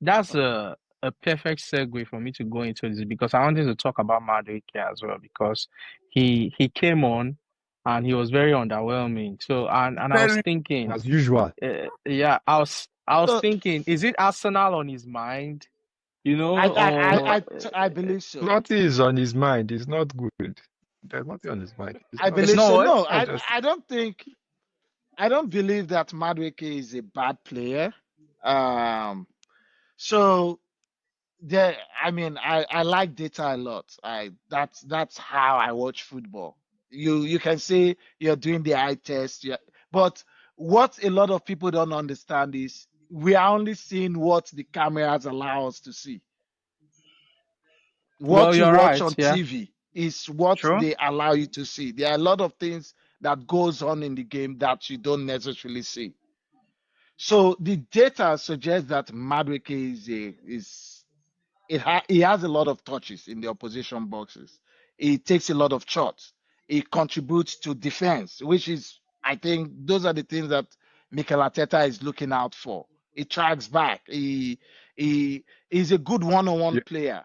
that's a perfect segue for me to go into this because I wanted to talk about Madueke as well because he came on and he was very underwhelming. So and I was Very. thinking, As usual. yeah, I was So thinking, is it Arsenal on his mind? Or I believe so. Nothing is on his mind. It's not good. There's nothing on his mind. It's I not it's believe good. not so. what? No, That's just I don't believe that Madueke is a bad player. Um, so there, I mean, I like data a lot. That's how I watch football. You can say you're doing the eye test, yeah, but what a lot of people don't understand is we are only seeing what the cameras allow us to see. Well, What you you're watch right. on Yeah. TV is what True. they allow you to see. There are a lot of things that goes on in the game that you don't necessarily see. So the data suggests that Madueke he has a lot of touches in the opposition boxes. He takes a lot of shots. He contributes to defense, which is, I think, those are the things that Mikel Arteta is looking out for. He tracks back. He is a good one-on-one you, player.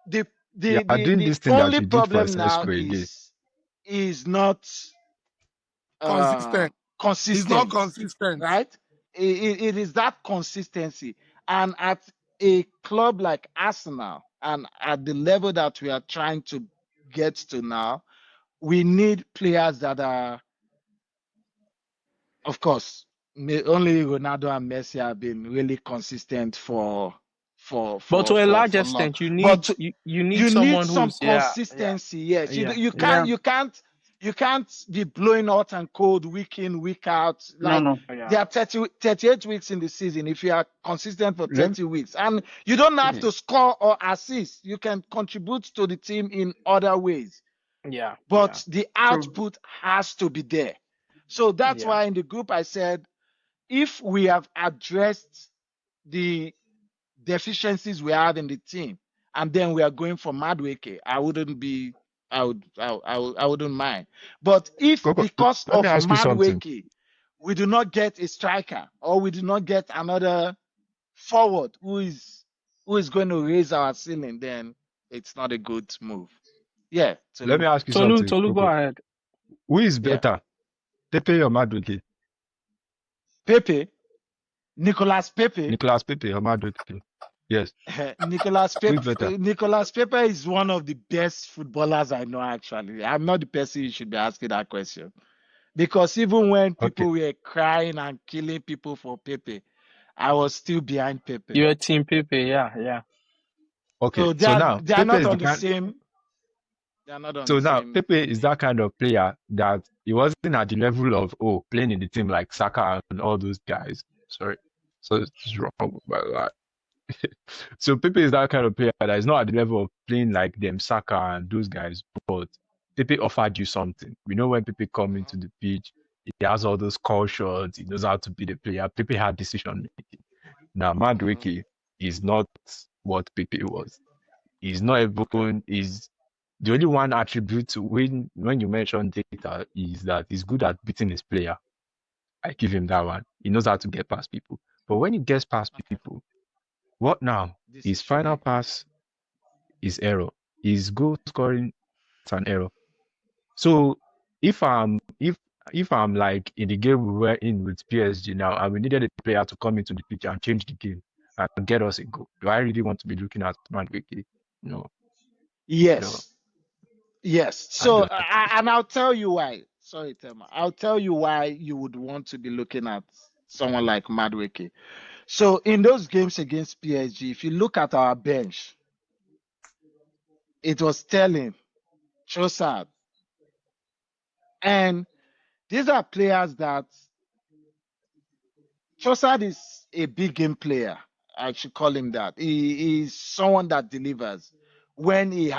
The you the are the doing the this thing that only you did for problem now Sesco again. is not uh Consistent. He's not consistent, consistent. right? It is that consistency. And at a club like Arsenal and at the level that we are trying to get to now, we need players that are, of course, only Ronaldo and Messi have been really consistent But to a large for long. extent, you But need you need you need someone some who's yeah, consistency. Yes, yeah, yeah, Yeah. you can't be blowing hot and cold week in week out. No, Like no. yeah, there are 38 weeks in the season. If you are consistent for Let 30 weeks, and you don't have me to score or assist, you can contribute to the team in other ways. yeah, yeah, But the True. output has to be there. So that's yeah. why in the group I said, if we have addressed the deficiencies we have in the team, and then we are going for Madueke, I wouldn't mind. But if Coco, because let me of ask you something. Madueke, we do not get a striker or we do not get another forward who is going to raise our ceiling, then it's not a good move. Yeah, Let Tolu. me ask you Tolu, something, Tolu, go Coco. ahead. Who is Yeah. better? Pepe or Madueke? Pepe, Nicolas Pepe. Nicolas Pepe or Madueke? Yes. Who is better? Nicolas Pepe is one of the best footballers I know, actually. I'm not the person you should be asking that question. Because even when Okay. people were crying and killing people for Pepe, I was still behind Pepe. You're Team Pepe. Yeah, yeah. Okay. So So now they are Pepe not is the on the kind. same. They are not on So the now same. Pepe is that kind of player that he wasn't at the level of playing in the team like Saka and all those guys. Sorry. So it's wrong by that. So Pepe is that kind of player that is not at the level of playing like them Saka and those guys, but Pepe offered you something. We know when Pepe come into the pitch, he has all those call shots, he knows how to be the player. Pepe had decision making. Now Mhm. Madueke is not what Pepe was. He's not Okay. even is the only one attribute to when you mention data is that he's good at beating his player. I give him that one. He knows how to get past people. But when he gets past Okay. people, what now? His Decision final making. pass is error. His goal scoring is an error. So if I'm like in the game we were in with PSG now and we needed a player to come into the picture and change the game and get us a goal, do I really want to be looking at Madueke? No, no. Yes. Yes. I So, don't. and I'll tell you why. Sorry, Tema. I'll tell you why you would want to be looking at someone like Madueke. So, in those games against PSG, if you look at our bench, it was Sterling, Trossard, and these are players that Trossard is a big game player. I should call him that. He is someone that delivers when he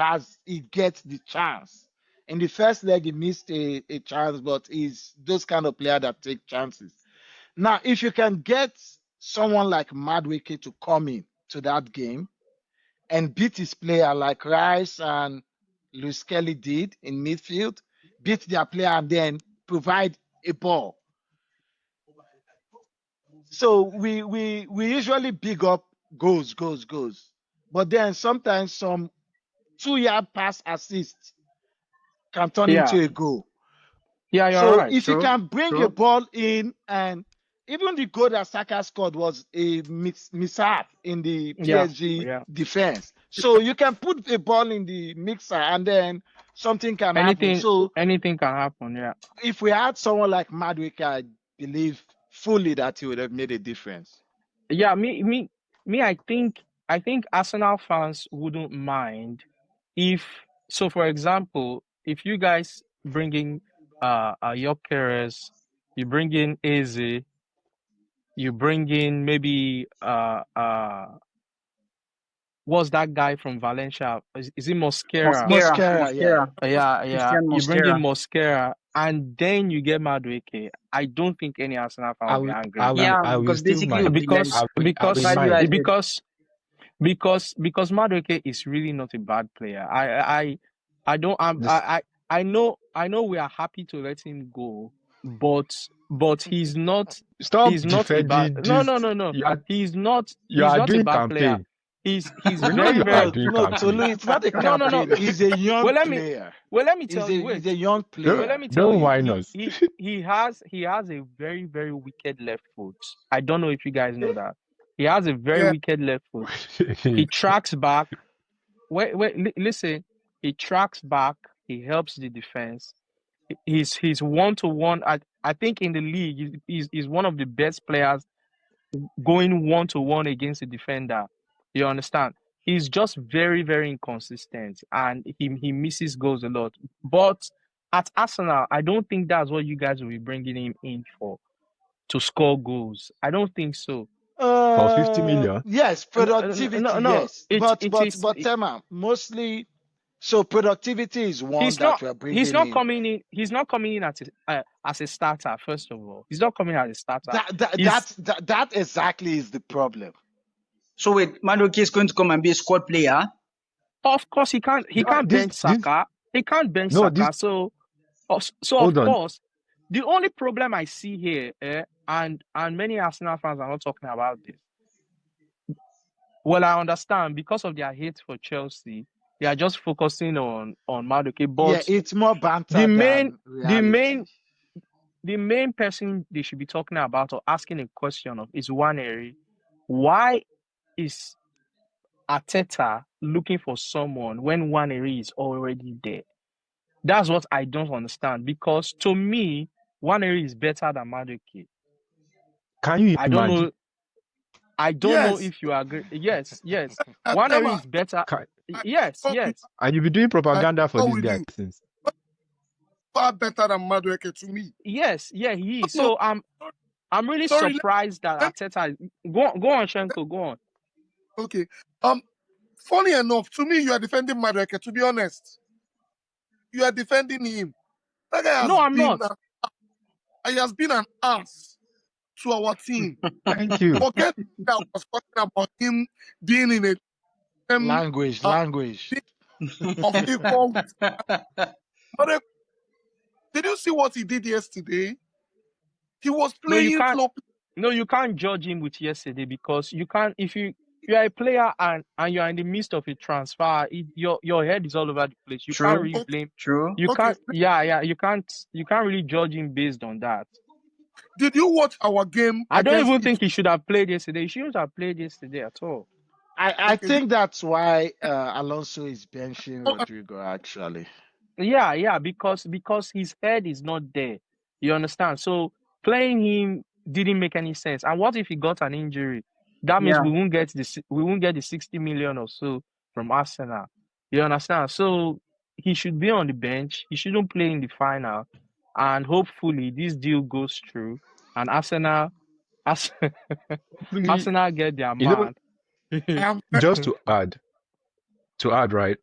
gets the chance. In the first leg, he missed a chance, but he's those kind of player that take chances. Now, if you can get someone like Madueke to come in to that game and beat his player like Rice and Luis Kelly did in midfield, beat their player and then provide a ball. So we usually big up goals. But then sometimes some 2 yard pass assist can turn Yeah, into a goal. yeah, you're So right. if you True. can bring a True. ball in, and even the goal that Saka scored was a mishap in the Yeah, PSG yeah. defense. So you can put a ball in the mixer and then something can happen. Anything, So anything can happen. Yeah. if we had someone like Madueke, I believe fully that he would have made a difference. Yeah, me. I think Arsenal fans wouldn't mind if. So, for example, if you guys bring in Gyökeres, you bring in Eze, you bring in maybe what's that guy from Valencia? Is it Mosquera? Mosquera. Mosquera, yeah. Mosquera. Yeah. Christian You bring in Mosquera. Mosquera, and then you get Madueke. I don't think any Arsenal fan will I be will, angry I with that will, Yeah, I will because still basically it would mind. be like because I will because value mind. added. because Madueke is really not a bad player. I don't This I know we are happy to let him go, but stop he's not a bad defending this. no. You He's are not a doing bad player. campaign. He's We know very, you are very doing No, campaign. Tolu, it's not a no. campaign. He's a young Well, player. let me He's tell a you. he's a Wait. young Well, Don't let player. me tell don't you. whine us. He has a very, very wicked left foot. I don't know if you guys know that. He has a very Yeah. wicked left foot. He tracks back. Listen. He tracks back. He helps the defense. He's 1-to-1. I think in the league, he's one of the best players going 1-to-1 against a defender. You understand? He's just very, very inconsistent, and he misses goals a lot. But at Arsenal, I don't think that's what you guys will be bringing him in for, to score goals. I don't think so. For 50 million. Yes, productivity, No. yes. It But it but is. but Tema, mostly so productivity is one He's that not. we're He's bringing not in. coming in. He's not coming in as a starter. First of all, he's not coming as a starter. He's That exactly is the problem. So wait, Madueke is going to come and be a squad player. of course he can't. He Yeah, can't bench Saka. He can't bench no this Saka. So of hold on. course, the only problem I see here, and many Arsenal fans are not talking about this. Well, I understand because of their hate for Chelsea, they are just focusing on Madueke. Yeah, But it's more the banter main, than the reality. main, the main person they should be talking about or asking a question of is Waneri. Why is Arteta looking for someone when Waneri is already there? That's what I don't understand because to me, Waneri is better than Madueke. Can you I don't imagine? know. I don't know Yes. if you agree. Yes. Waneri Tema, is better. Can, Yes, yes, and you be doing I propaganda for go this with guy you. since. Far better than Madueke to me. yes. Yeah, he is. No, So I'm really sorry. surprised that Let, Arteta is, go on, Shenko, go on. okay. Funny enough, to me, you are defending Madueke. To be honest, you are defending him. That guy No, I'm not. he has been an ass to our team. Thank you. Forget that I was talking about him being in a Language. of equal. Madueke, did you see what he did yesterday? He was No, you playing can't. floppy. No, you can't judge him with yesterday because you can't. If you are a player and you are in the midst of a transfer, your head is all over the place. You can't True. really blame. True. You Okay. can't. Yeah. You can't really judge him based on that. Did you watch our game I don't against even it? think he should have played yesterday. He shouldn't have played yesterday at all. I Okay. think that's why Alonso is benching Rodrigo actually. Yeah, because his head is not there. You understand? So playing him didn't make any sense. And what if he got an injury? That means Yeah. we won't get the 60 million or so from Arsenal. You understand? So he should be on the bench. He shouldn't play in the final. And hopefully this deal goes through and Ars- Hopefully, Arsenal get their you know, man. I am just to add, right?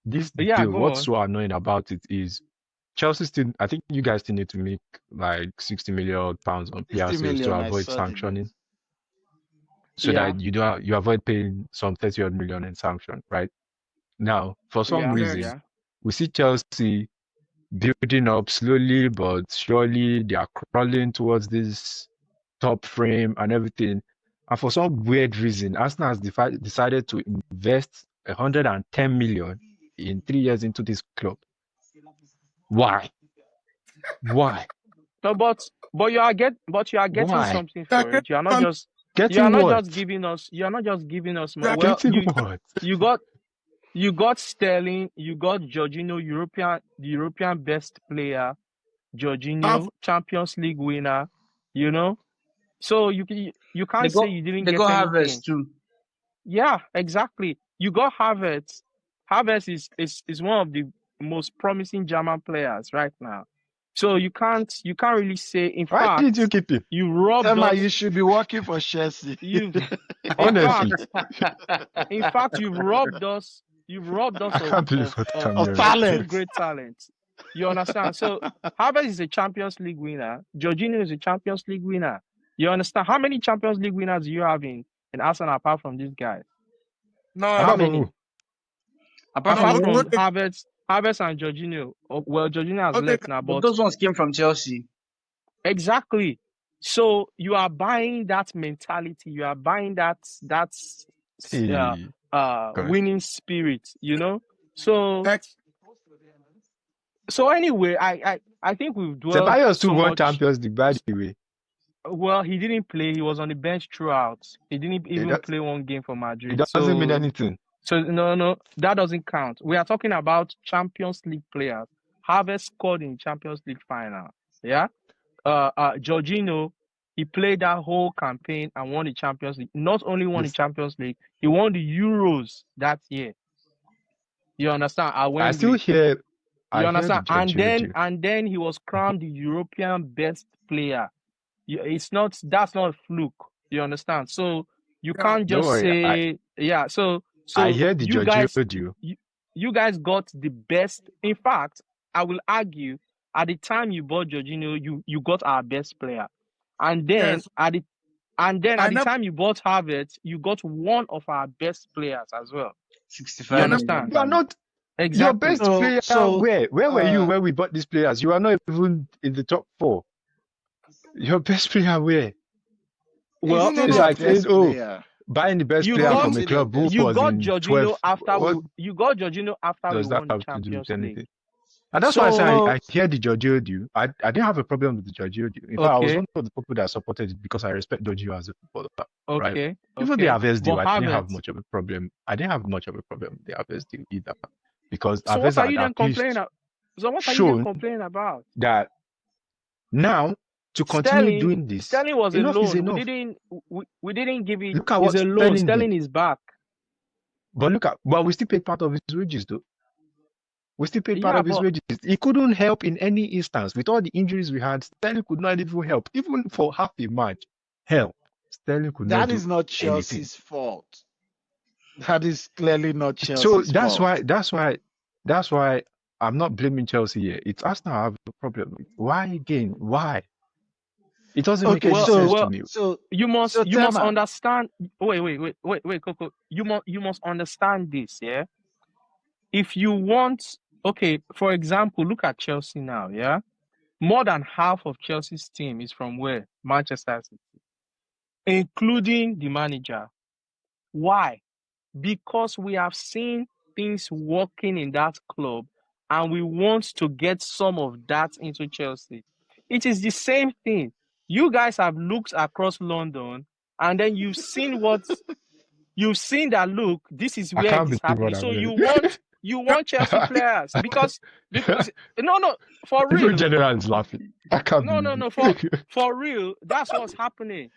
This Yeah, deal, go what's on. so annoying about it is Chelsea still, I think you guys still need to make like 60 million pounds on 60 players sales to million, I avoid saw the news. sanctioning, so Yeah, that you avoid paying some 30 odd million in sanction, right? Now, for some yeah, reason, yes. yeah. we see Chelsea building up slowly but surely. They are crawling towards this. top frame and everything. And for some weird reason, Arsenal has decided to invest 110 million in 3 years into this club. Why? Why? No, but you are getting Why? something for it. You are not just Getting what? giving us Yeah, well, Getting what? you got Sterling, you got Jorginho, the European best player, I've, Jorginho, Champions League winner, you know. So you They can't say got you didn't they get got anything. Havertz too. Yeah, exactly. You got Havertz. Havertz is one of the most promising German players right now. So you can't really say. In Why did you fact, keep him? you robbed Tema, you us. should be working for Chelsea. You, in Honestly, fact, you've robbed us. You've robbed us I can't believe what I'm of hearing. of two talent. great talents. You understand? So Havertz is a Champions League winner. Jorginho is a Champions League winner. You understand? How many Champions League winners do you have in Arsenal apart from these guys? no, How Apart from many? who? Apart no, from Apart from who? okay, Havertz and Jorginho. Oh, well, Jorginho has okay, left now, But but those ones came from Chelsea. exactly. So you are buying that mentality. You are buying that Hey, God. winning spirit. You know. So X. anyway, I think we've dwelled Ceballos too so won much. Champions League, by the way. Well, he didn't play. He was on the bench throughout. He didn't It, even does, play one game for it Madrid. doesn't mean anything. So no, that doesn't count. We are talking about Champions League players. Havertz scored in Champions League final. Yeah. Jorginho, he played that whole campaign and won the Champions League. Not only won the This, Champions League, he won the Euros that year. You understand? At I still Wembley. hear, You I hear the understand? Jorginho. And then he was crowned the European best player. That's not a fluke. You understand? So you Yeah, can't Don't just worry, say, yeah. I So hear the Jorginho. you guys got the best. In fact, I will argue at the time you bought Jorginho, you got our best player, and then yes. at the I never, time you bought Havertz, you got one of our best players as well. You I 65 never, million understand? You are pounds. not your Exactly. best player. Where were you when we bought these players? You are not even in the top four. Your best player where? He's Well, no, still It's no. their like saying, best oh, player. buying the best you player got from a Still their club who best you was player. got in Jorginho 12th. after What we does that won the have to do with Champions League. anything? And that's why I So say So I hear the Jorginho deal. I didn't have a problem with the Jorginho deal. In fact, I was okay, one of the people that supported it because I respect Jorginho as a footballer, right? Even the okay. Aves deal, But I didn't have Havertz. much of a problem. I didn't have much of a problem with the Aves deal either, because So what Aves are had you at then complaining? least So what are you then shown complaining about? that now to continue doing this, Sterling was a enough is loan. enough. We didn't give it. Look at It's what a loan. Sterling did. Sterling is back. But we still paid part of his wages though. We still paid part Yeah, of his but wages. He couldn't help in any instance. With all the injuries we had, Sterling could not even help. Even for half a match. Hell, Sterling could not that do is not anything. Chelsea's fault. That is clearly not So Chelsea's that's fault. why I'm not blaming Chelsea here. It's Arsenal I have a problem with. Why again? Why? It doesn't make Okay, any sense to well, me. you must Tema, understand. Wait, Coco. You must understand this. Yeah. If you want, okay, for example, look at Chelsea now. Yeah. More than half of Chelsea's team is from where? Manchester City, including the manager. Why? Because we have seen things working in that club and we want to get some of that into Chelsea. It is the same thing. You guys have looked across London and then you've seen that look, this is I where it can't is believe what happening. I'm So hearing. you want Chelsea players because no, for Even real. General is laughing. I can't believe No, it. for real, that's what's happening.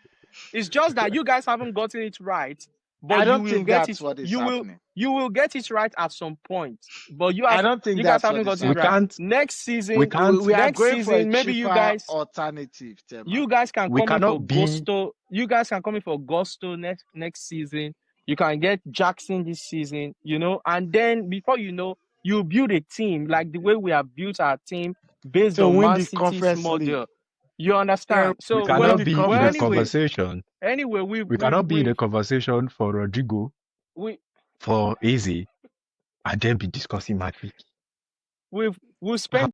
It's just that you guys haven't gotten it right, but I you don't will think get that's it. what is happening. You will get it right at some point. But I don't think you guys that's what haven't is gotten it we right. happening. can't we can't We are Next going for a season, maybe cheaper alternative, Tema. you guys can we come in for cannot be Gusto. You guys can come in for Gusto next season. You can get Jackson this season, and then before you know, you build a team like the way we have built our team based To on win Man the City's conference league. model. You Yeah, understand? we So To win cannot the be in a conference league. conversation. anyway, We cannot be in a conversation for Rodrigo, we for Eze, and then be discussing Madrid. we've spent